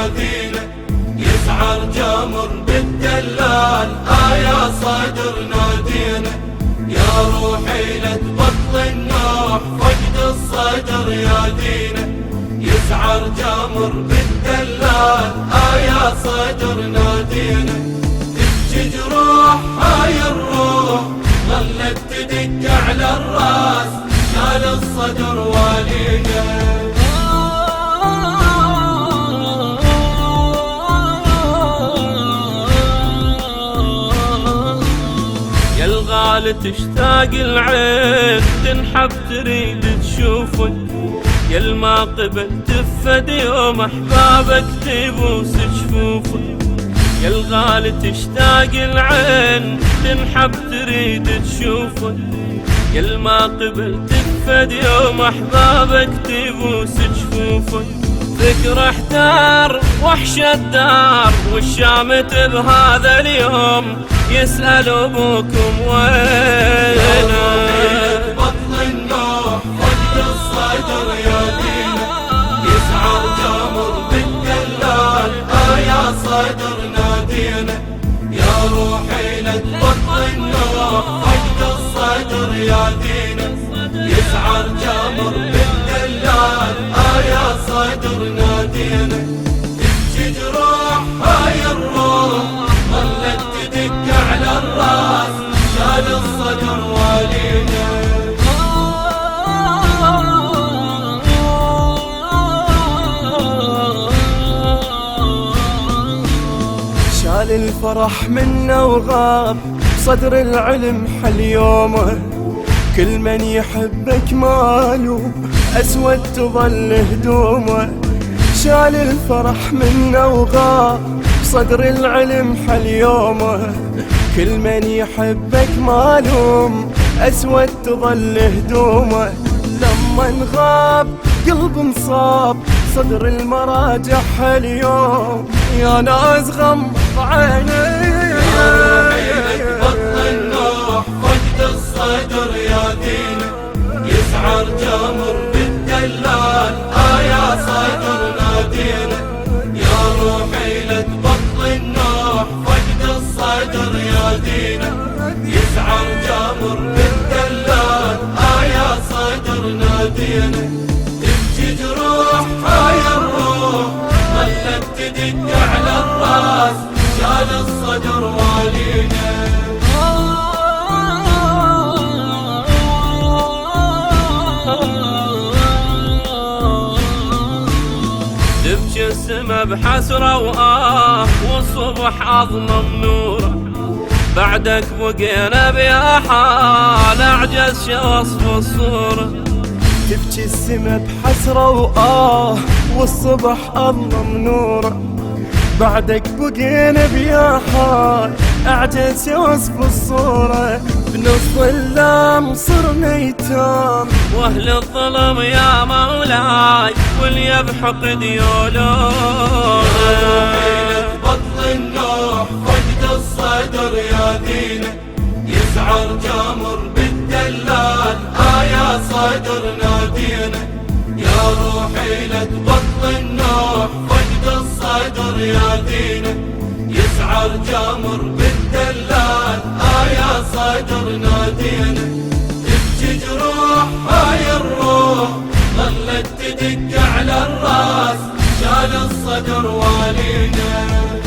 ينادينا، يسعر جمر بالدلال يا صدر نادينا، يا روحي لا تبطل النوح فقد الصدر يادينا، يسعر جمر بالدلال يا صدر نادينا، تبكي جروح هاي الروح ظلت تدق على الراس، شال الصدر والينا. يا الغالي تشتاق العين تنحب تريد تشوفك، يا الما قبل تفد يوم احبابك تبوس جفوفك، يا الغالي تشتاق العين تنحب تريد تشوفك، يا الما قبل تفد يوم احبابك تبوس جفوفك، ذكر احتار وحش الدار والشامت بهذا اليوم يسأل ابوكم وينه، بطل النوح فقد الصدر يادينا، يسعر جمر بالدلال يا صدر نادينا، يا روحي لا تبطل النوح فقد الصدر يادينا، يسعر جمر بالدلال يا صدر نادينا، تبكي جروح هاي الروح ظلت تدق على الراس، شال الصدر والينا. شال الفرح منا وغاب صدر العلم حل يومه، كل من يحبك ماله أسود تظل هدومه، شال الفرح منا وغاب صدر العلم حل يومه، كل من يحبك مالوم أسود تظل هدومه، لما انغاب قلب انصاب صدر المراجع اليوم، يا ناس غمض عيني بطل النوح فقد الصدر يادينا، يسعر جمر بالدلال يا صدر نادينا، يا روحي لا تبطل النوح فقد الصدر يادينا، يسعر جمر بالدلال يا صدر نادينا، تبكي جروح هاي الروح ظلت تدق على الراس، شال الصدر والينا. تبكي السما بحسرة والصبح أظلم نوره، بعدك بقينا بيا حال أعجز شي وصف الصورة، تبكي السما بحسرة والصبح أظلم نوره، بعدك بقينا بيا حال أعجز وصف الصورة، بنص ظلام صرنا يتام واهل الظلم يا مولاي واللي بحقد يولون، بطل النوح فقد الصدر يادينا، يسعر جمر بالدلال يا صدر نادينا، يا روحي لا تبطل النوح فقد الصدر يادينا، يسعر جمر بالدلال يا صدر نادينا، تبكي جروح هاي الروح ظلت تدق على الراس، شال الصدر والينا.